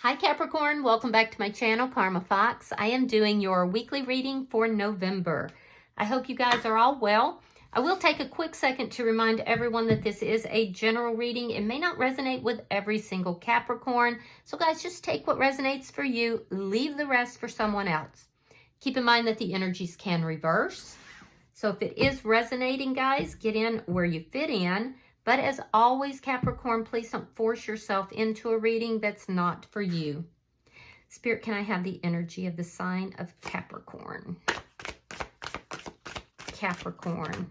Hi Capricorn, welcome back to my channel, Karma Fox. I am doing your weekly reading for November. I hope you guys are all well. I will take a quick second to remind everyone that this is a general reading. It may not resonate with every single Capricorn. So guys, just take what resonates for you, leave the rest for someone else. Keep in mind that the energies can reverse. So if it is resonating, guys, get in where you fit in. But as always, Capricorn, please don't force yourself into a reading that's not for you. Spirit, can I have the energy of the sign of Capricorn? Capricorn.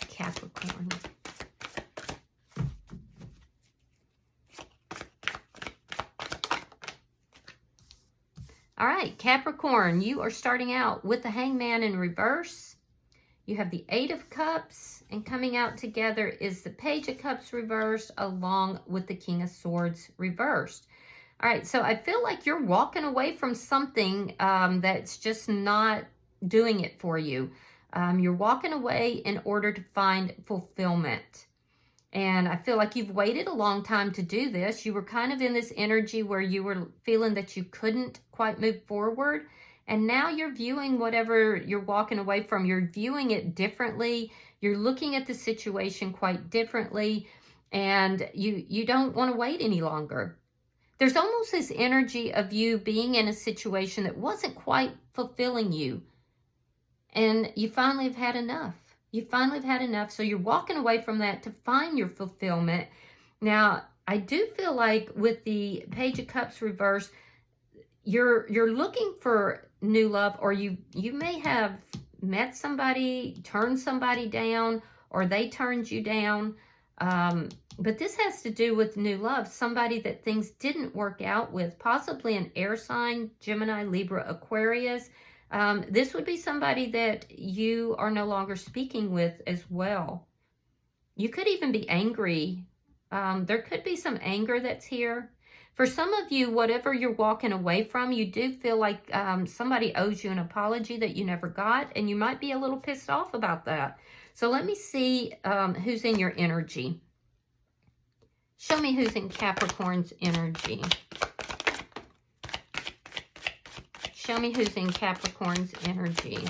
Capricorn. All right, Capricorn, you are starting out with the Hangman in reverse. You have the Eight of Cups, and coming out together is the Page of Cups reversed along with the King of Swords reversed. All right, so I feel like you're walking away from something that's just not doing it for you. You're walking away in order to find fulfillment. And I feel like you've waited a long time to do this. You were kind of in this energy where you were feeling that you couldn't quite move forward. And now you're viewing whatever you're walking away from. You're viewing it differently. You're looking at the situation quite differently. And you don't want to wait any longer. There's almost this energy of you being in a situation that wasn't quite fulfilling you. And you finally have had enough. You finally have had enough, so you're walking away from that to find your fulfillment. Now, I do feel like with the Page of Cups reversed, you're looking for new love, or you may have met somebody, turned somebody down, or they turned you down. But this has to do with new love, somebody that things didn't work out with, possibly an air sign, Gemini, Libra, Aquarius. This would be somebody that you are no longer speaking with as well. You could even be angry. There could be some anger that's here. For some of you, whatever you're walking away from, you do feel like somebody owes you an apology that you never got, and you might be a little pissed off about that. So let me see who's in your energy. Show me who's in Capricorn's energy. Show me who's in Capricorn's energy.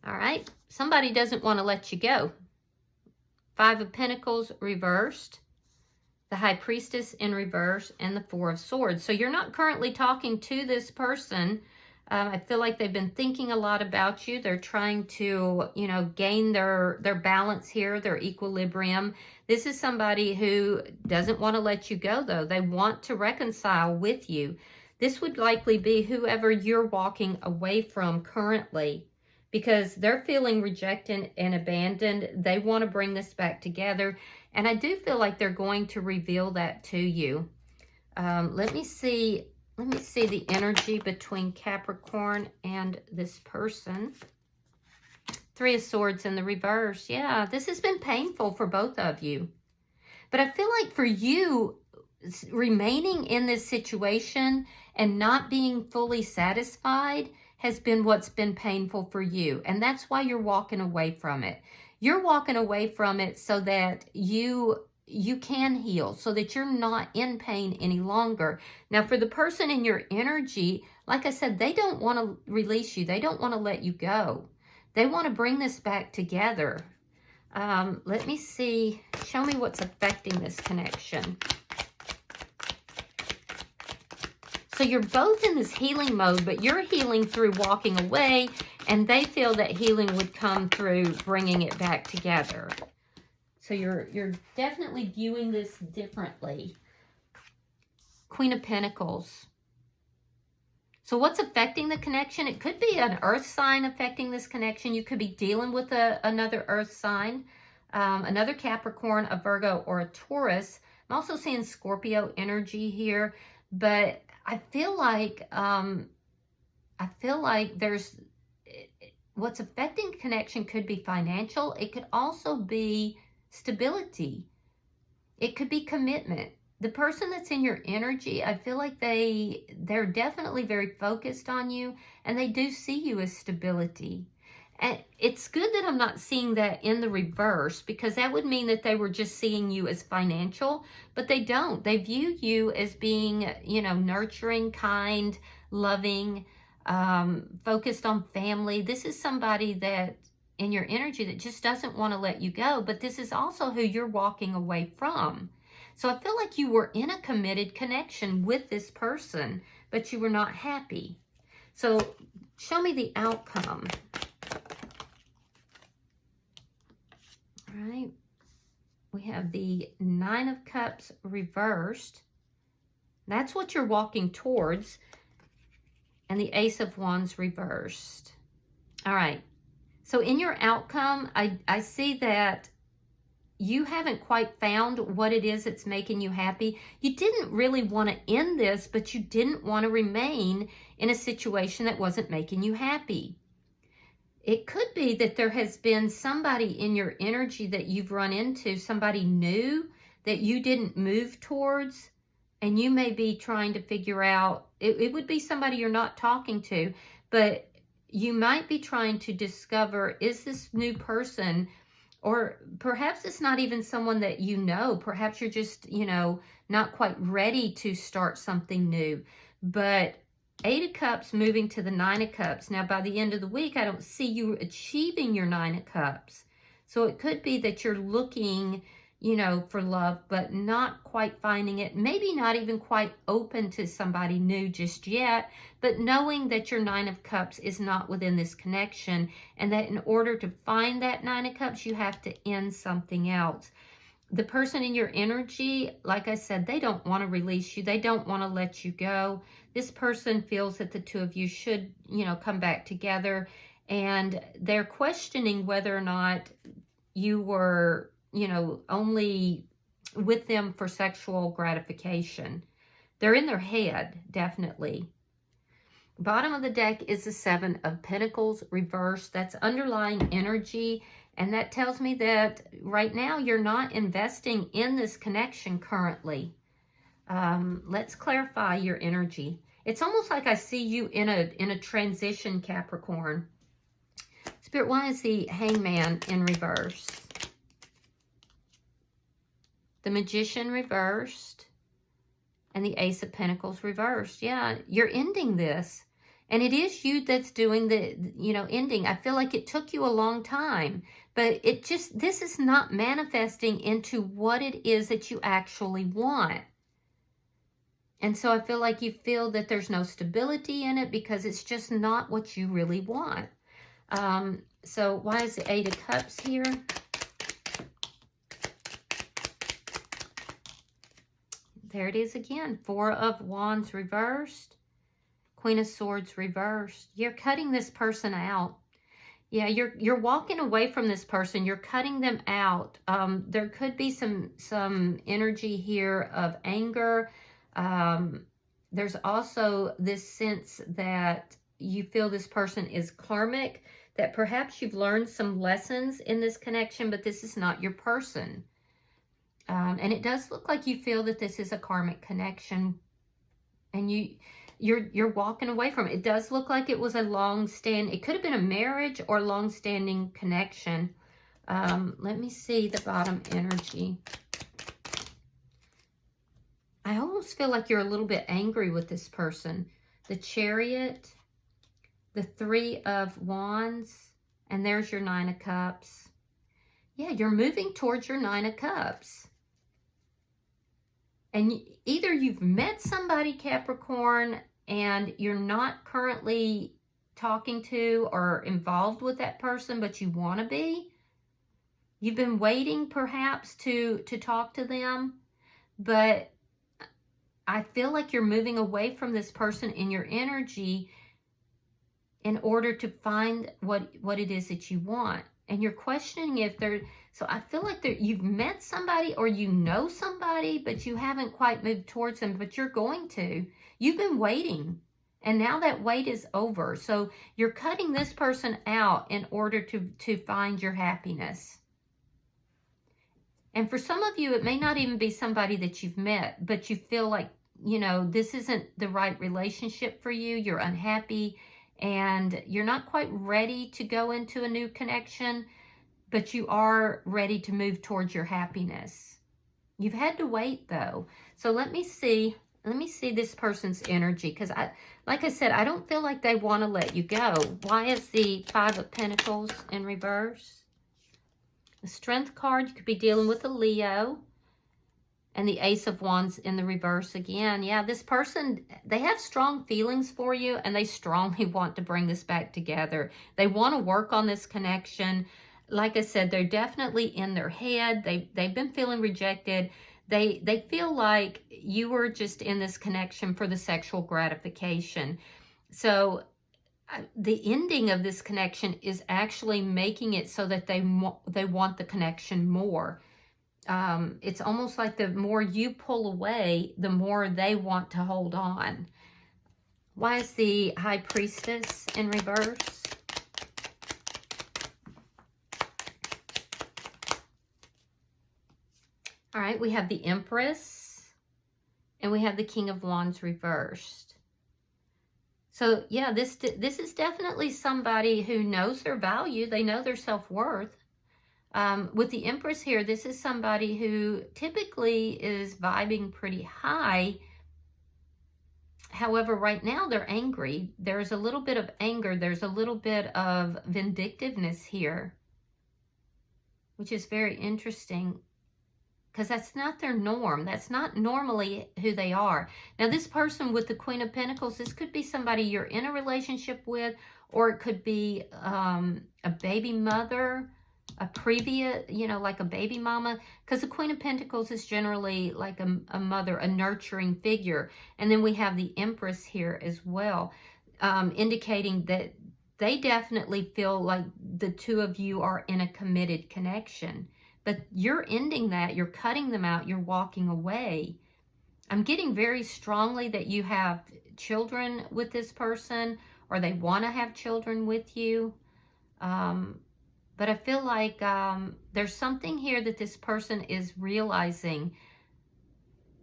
All right. Somebody doesn't want to let you go. Five of Pentacles reversed. The High Priestess in reverse. And the Four of Swords. So you're not currently talking to this person. I feel like they've been thinking a lot about you. They're trying to, gain their balance here, their equilibrium. This is somebody who doesn't want to let you go, though. They want to reconcile with you. This would likely be whoever you're walking away from currently, because they're feeling rejected and abandoned. They want to bring this back together. And I do feel like they're going to reveal that to you. Let me see the energy between Capricorn and this person. Three of Swords in the reverse. Yeah, this has been painful for both of you. But I feel like for you, remaining in this situation and not being fully satisfied has been what's been painful for you. And that's why you're walking away from it. You're walking away from it so that you can heal, so that you're not in pain any longer. Now, for the person in your energy, like I said, they don't want to release you. They don't want to let you go. They want to bring this back together. Let me see. Show me what's affecting this connection. So you're both in this healing mode, but you're healing through walking away, and they feel that healing would come through bringing it back together. So you're definitely viewing this differently. Queen of Pentacles. So what's affecting the connection? It could be an earth sign affecting this connection. You could be dealing with another earth sign, another Capricorn, a Virgo, or a Taurus. I'm also seeing Scorpio energy here, but I feel like there's what's affecting connection could be financial. It could also be stability. It could be commitment. the person that's in your energy, I feel like they're definitely very focused on you, and they do see you as stability. And it's good that I'm not seeing that in the reverse, because that would mean that they were just seeing you as financial, but they don't. They view you as being, you know, nurturing, kind, loving, focused on family. This is somebody that in your energy that just doesn't want to let you go, but this is also who you're walking away from. So I feel like you were in a committed connection with this person, but you were not happy. So show me the outcome. All right. We have the Nine of Cups reversed. That's what you're walking towards. And the Ace of Wands reversed. All right. So in your outcome, I see that you haven't quite found what it is that's making you happy. You didn't really want to end this, but you didn't want to remain in a situation that wasn't making you happy. It could be that there has been somebody in your energy that you've run into, somebody new that you didn't move towards, and you may be trying to figure out, it would be somebody you're not talking to, but you might be trying to discover, is this new person, or perhaps it's not even someone that you know. Perhaps you're just, you know, not quite ready to start something new. But Eight of Cups moving to the Nine of Cups. Now, by the end of the week, I don't see you achieving your Nine of Cups. So it could be that you're looking, you know, for love, but not quite finding it. Maybe not even quite open to somebody new just yet, but knowing that your Nine of Cups is not within this connection, and that in order to find that Nine of Cups, you have to end something else. The person in your energy, like I said, they don't want to release you. They don't want to let you go. This person feels that the two of you should, you know, come back together, and they're questioning whether or not you were, you know, only with them for sexual gratification. They're in their head, definitely. Bottom of the deck is the Seven of Pentacles reversed. That's underlying energy. And that tells me that right now you're not investing in this connection currently. Let's clarify your energy. It's almost like I see you in a transition, Capricorn. Spirit, why is the Hangman in reverse? The Magician reversed. And the Ace of Pentacles reversed. Yeah, you're ending this. And it is you that's doing the, you know, ending. I feel like it took you a long time. But it just, this is not manifesting into what it is that you actually want. And so I feel like you feel that there's no stability in it because it's just not what you really want. So why is the Eight of Cups here? There it is again. Four of Wands reversed. Queen of Swords reversed. You're cutting this person out. Yeah, you're walking away from this person. You're cutting them out. There could be some energy here of anger. There's also this sense that you feel this person is karmic, that perhaps you've learned some lessons in this connection, but this is not your person. And it does look like you feel that this is a karmic connection, and you're walking away from it. It does look like it was a it could have been a marriage or long-standing connection. Let me see the bottom energy. I almost feel like you're a little bit angry with this person. The Chariot, the Three of Wands, and there's your Nine of Cups. Yeah, you're moving towards your Nine of Cups. And either you've met somebody, Capricorn, and you're not currently talking to or involved with that person, but you want to be. You've been waiting perhaps to talk to them, but I feel like you're moving away from this person in your energy in order to find what it is that you want. And you're questioning if they're, so I feel like you've met somebody or you know somebody, but you haven't quite moved towards them, but you're going to. You've been waiting, and now that wait is over. So you're cutting this person out in order to find your happiness. And for some of you, it may not even be somebody that you've met, but you feel like, you know, this isn't the right relationship for you. You're unhappy and you're not quite ready to go into a new connection, but you are ready to move towards your happiness. You've had to wait though. So let me see this person's energy, because like I said, I don't feel like they want to let you go. Why is the Five of Pentacles in reverse? The Strength card, you could be dealing with a Leo. And the Ace of Wands in the reverse again. Yeah, this person, they have strong feelings for you and they strongly want to bring this back together. They want to work on this connection. Like I said, they're definitely in their head. They've been feeling rejected. They feel like you were just in this connection for the sexual gratification. So the ending of this connection is actually making it so that they want the connection more. It's almost like the more you pull away, the more they want to hold on. Why is the High Priestess in reverse? All right, we have the Empress and we have the King of Wands reversed. So yeah, this is definitely somebody who knows their value. They know their self-worth. With the Empress here, this is somebody who typically is vibing pretty high. However, right now they're angry. There's a little bit of anger. There's a little bit of vindictiveness here, which is very interesting because that's not their norm. That's not normally who they are. Now, this person with the Queen of Pentacles, this could be somebody you're in a relationship with, or it could be a baby mother, a previous, you know, like a baby mama, because the Queen of Pentacles is generally like a mother, a nurturing figure. And then we have the Empress here as well, indicating that they definitely feel like the two of you are in a committed connection. But you're ending that, you're cutting them out, you're walking away. I'm getting very strongly that you have children with this person, or they want to have children with you. But I feel like there's something here that this person is realizing.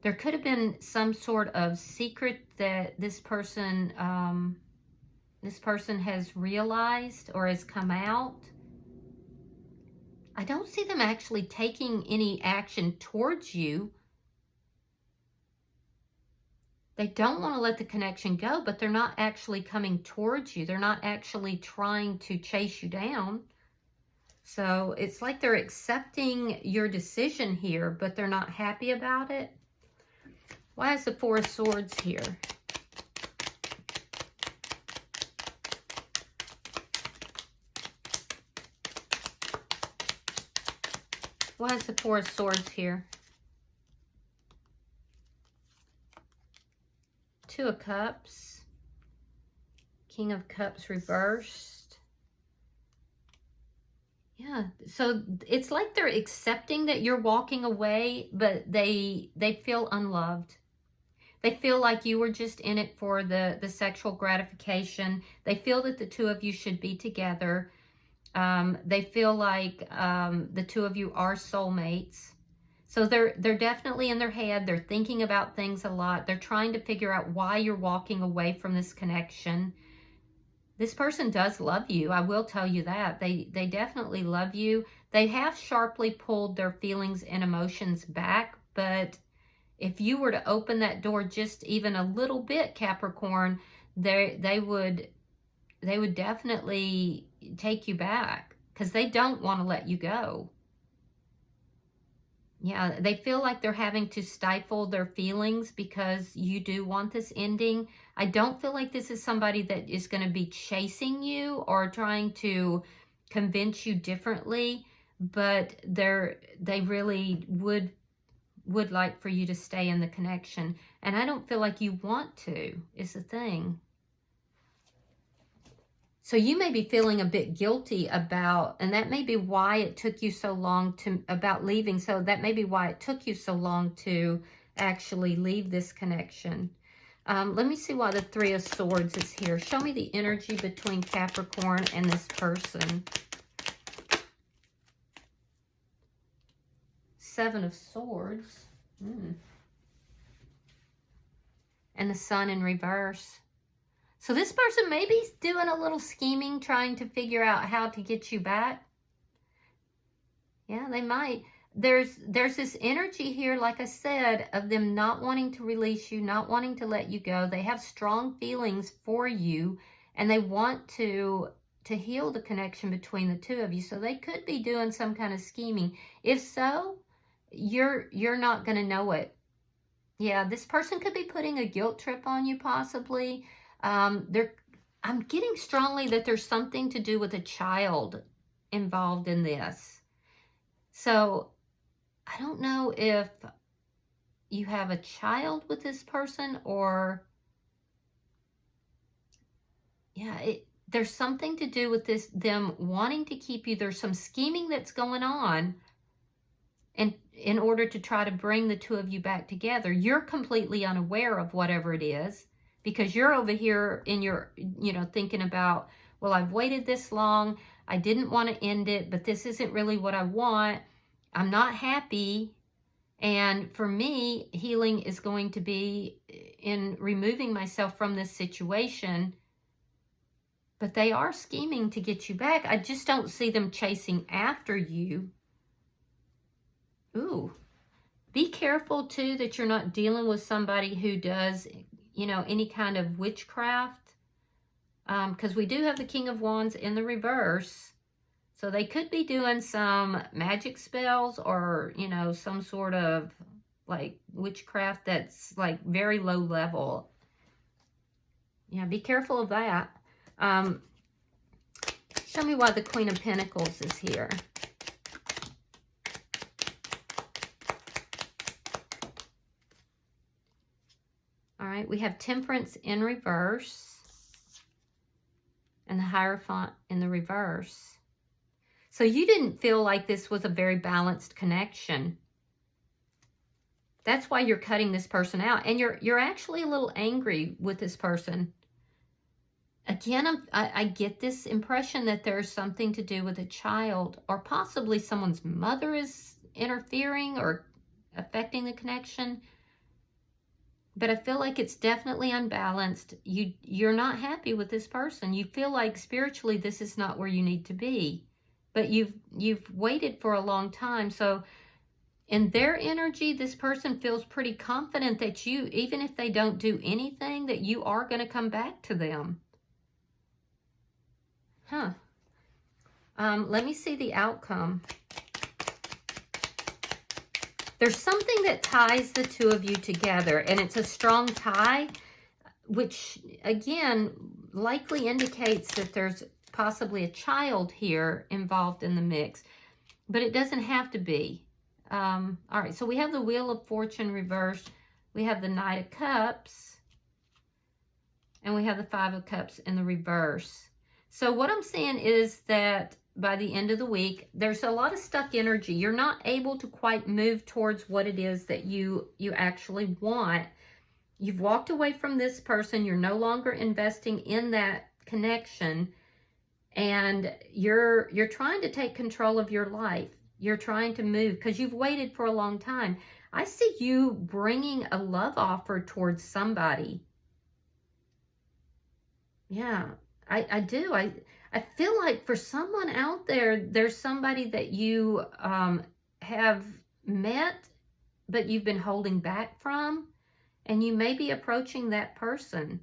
There could have been some sort of secret that this person has realized or has come out. I don't see them actually taking any action towards you. They don't want to let the connection go, but they're not actually coming towards you. They're not actually trying to chase you down. So it's like they're accepting your decision here, but they're not happy about it. Why is the Four of Swords here? Why is the Four of Swords here? Two of Cups. King of Cups reversed. Yeah, so it's like they're accepting that you're walking away, but they feel unloved. They feel like you were just in it for the sexual gratification. They feel that the two of you should be together. They feel like the two of you are soulmates. So they're definitely in their head. They're thinking about things a lot. They're trying to figure out why you're walking away from this connection. This person does love you. I will tell you that. They definitely love you. They have sharply pulled their feelings and emotions back, but if you were to open that door just even a little bit, Capricorn, they would definitely take you back because they don't want to let you go. Yeah, they feel like they're having to stifle their feelings because you do want this ending. I don't feel like this is somebody that is going to be chasing you or trying to convince you differently, but they really would like for you to stay in the connection. And I don't feel like you want to, is the thing. So you may be feeling a bit guilty about, and that may be why it took you so long about leaving. So that may be why it took you so long to actually leave this connection. Let me see why the Three of Swords is here. Show me the energy between Capricorn and this person. Seven of Swords. And the Sun in reverse. So this person may be doing a little scheming, trying to figure out how to get you back. Yeah, they might. There's this energy here, like I said, of them not wanting to release you, not wanting to let you go. They have strong feelings for you, and they want to heal the connection between the two of you. So they could be doing some kind of scheming. If so, you're not going to know it. Yeah, this person could be putting a guilt trip on you, possibly. I'm getting strongly that there's something to do with a child involved in this. So I don't know if you have a child with this person, or yeah, there's something to do with this, them wanting to keep you. There's some scheming that's going on, and in order to try to bring the two of you back together. You're completely unaware of whatever it is, because you're over here in your, thinking about, well, I've waited this long. I didn't want to end it, but this isn't really what I want. I'm not happy. And for me, healing is going to be in removing myself from this situation. But they are scheming to get you back. I just don't see them chasing after you. Ooh. Be careful, too, that you're not dealing with somebody who does, any kind of witchcraft. Because we do have the King of Wands in the reverse. So they could be doing some magic spells, or, some sort of like witchcraft that's like very low level. Yeah, be careful of that. Show me why the Queen of Pentacles is here. All right, we have Temperance in reverse and the Hierophant in the reverse. So you didn't feel like this was a very balanced connection. That's why you're cutting this person out. And you're actually a little angry with this person. Again, I get this impression that there's something to do with a child, or possibly someone's mother is interfering or affecting the connection. But I feel like it's definitely unbalanced. You're not happy with this person. You feel like spiritually this is not where you need to be. But you've waited for a long time. So in their energy, this person feels pretty confident that you, even if they don't do anything, that you are going to come back to them. Let me see the outcome. There's something that ties the two of you together, and it's a strong tie, which again likely indicates that there's possibly a child here involved in the mix, but it doesn't have to be. All right, so we have the Wheel of Fortune reversed, we have the Knight of Cups, and we have the Five of Cups in the reverse. So what I'm saying is that by the end of the week, there's a lot of stuck energy. You're not able to quite move towards what it is that you actually want. You've walked away from this person. You're no longer investing in that connection. And you're trying to take control of your life. You're trying to move because you've waited for a long time. I see you bringing a love offer towards somebody. Yeah, I do. I feel like for someone out there, there's somebody that you have met, but you've been holding back from, and you may be approaching that person.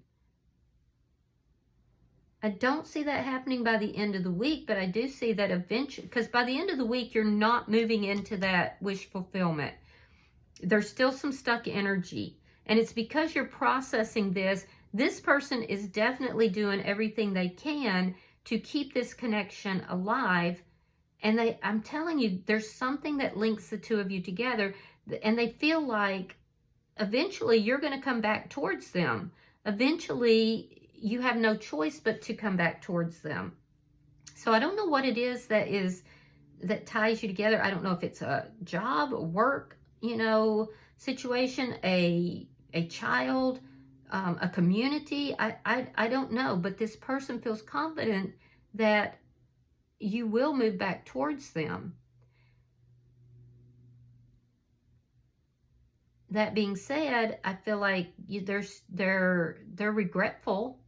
I don't see that happening by the end of the week, but I do see that eventually, because by the end of the week, you're not moving into that wish fulfillment. There's still some stuck energy, and it's because you're processing this. This person is definitely doing everything they can to keep this connection alive, and I'm telling you, there's something that links the two of you together, and they feel like eventually you're going to come back towards them. Eventually, you have no choice but to come back towards them. So I don't know what it is that ties you together. I don't know if it's a job, a work, situation, a child, a community. I don't know, but this person feels confident that you will move back towards them. that being said, I feel like they're regretful.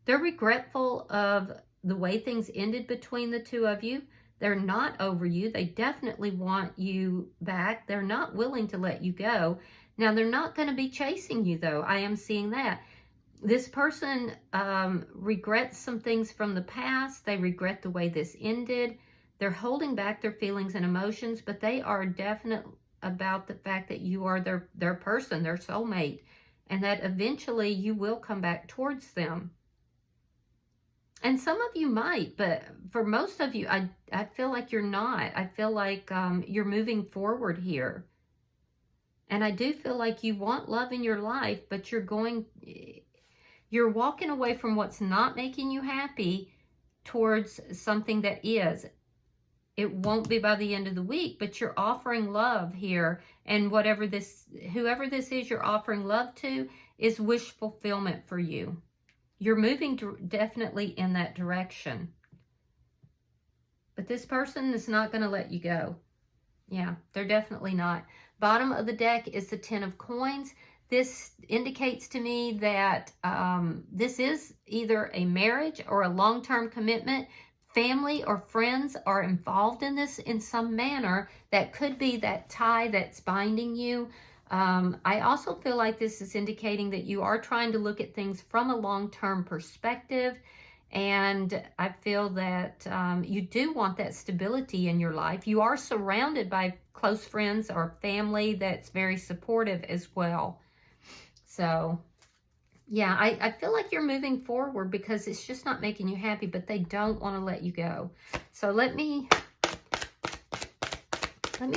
They're regretful of the way things ended between the two of you. They're not over you. They definitely want you back. They're not willing to let you go. Now, they're not going to be chasing you, though. I am seeing that. This person regrets some things from the past. They regret the way this ended. They're holding back their feelings and emotions, but they are definite about the fact that you are their person, their soulmate, and that eventually you will come back towards them. And some of you might, but for most of you, I feel like you're not. I feel like you're moving forward here. And I do feel like you want love in your life, but you're walking away from what's not making you happy towards something that is. It won't be by the end of the week, but you're offering love here. And whoever this is you're offering love to is wish fulfillment for you. You're moving definitely in that direction. But this person is not going to let you go. Yeah, they're definitely not. Bottom of the deck is the 10 of coins. This indicates to me that this is either a marriage or a long-term commitment. Family or friends are involved in this in some manner. That could be that tie that's binding you. I also feel like this is indicating that you are trying to look at things from a long-term perspective. And I feel that you do want that stability in your life. You are surrounded by close friends or family that's very supportive as well. So, yeah, I feel like you're moving forward because it's just not making you happy, but they don't want to let you go. So let me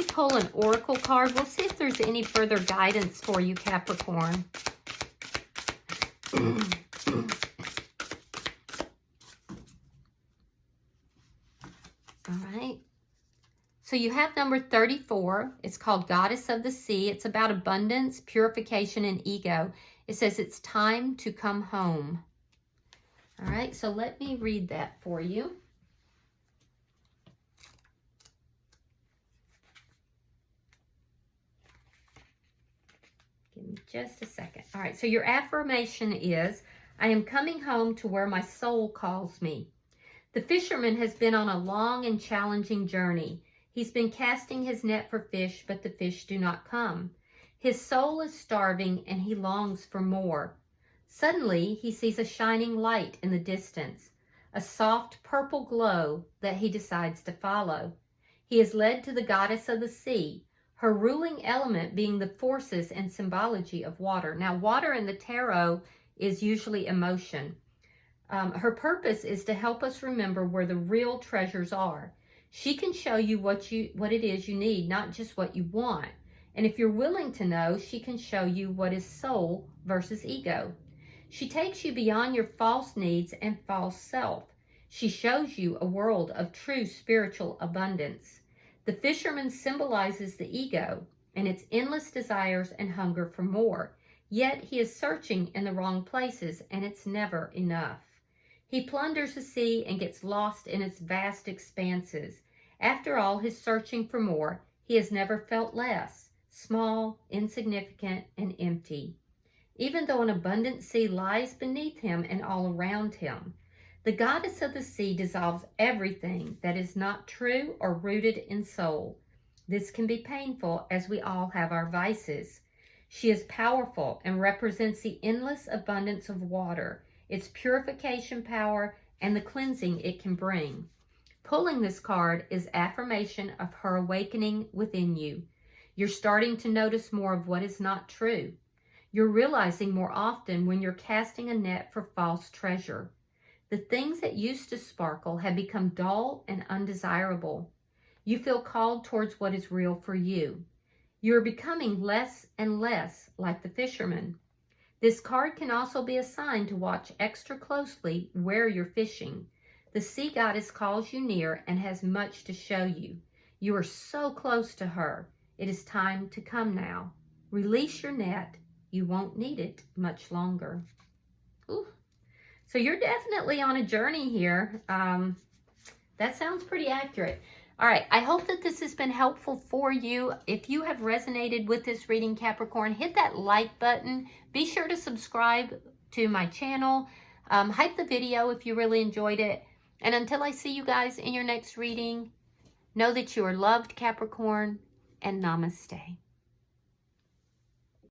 pull an oracle card. We'll see if there's any further guidance for you, Capricorn. All right. So you have number 34. It's called Goddess of the Sea. It's about abundance, purification, and ego. It says it's time to come home. All right, so let me read that for you. Give me just a second. All right, so your affirmation is, I am coming home to where my soul calls me. The fisherman has been on a long and challenging journey. He's been casting his net for fish, but the fish do not come. His soul is starving and he longs for more. Suddenly, he sees a shining light in the distance, a soft purple glow that he decides to follow. He is led to the goddess of the sea, her ruling element being the forces and symbology of water. Now, water in the tarot is usually emotion. Her purpose is to help us remember where the real treasures are. She can show you what it is you need, not just what you want. And if you're willing to know, she can show you what is soul versus ego. She takes you beyond your false needs and false self. She shows you a world of true spiritual abundance. The fisherman symbolizes the ego and its endless desires and hunger for more. Yet he is searching in the wrong places, and it's never enough. He plunders the sea and gets lost in its vast expanses. After all his searching for more, he has never felt less, small, insignificant, and empty. Even though an abundant sea lies beneath him and all around him, the goddess of the sea dissolves everything that is not true or rooted in soul. This can be painful, as we all have our vices. She is powerful and represents the endless abundance of water, its purification power, and the cleansing it can bring. Pulling this card is affirmation of her awakening within you. You're starting to notice more of what is not true. You're realizing more often when you're casting a net for false treasure. The things that used to sparkle have become dull and undesirable. You feel called towards what is real for you. You're becoming less and less like the fisherman. This card can also be a sign to watch extra closely where you're fishing. The sea goddess calls you near and has much to show you. You are so close to her. It is time to come now. Release your net. You won't need it much longer. Ooh. So you're definitely on a journey here. That sounds pretty accurate. All right, I hope that this has been helpful for you. If you have resonated with this reading, Capricorn, hit that like button. Be sure to subscribe to my channel. Hype the video if you really enjoyed it. And until I see you guys in your next reading, know that you are loved, Capricorn, and namaste.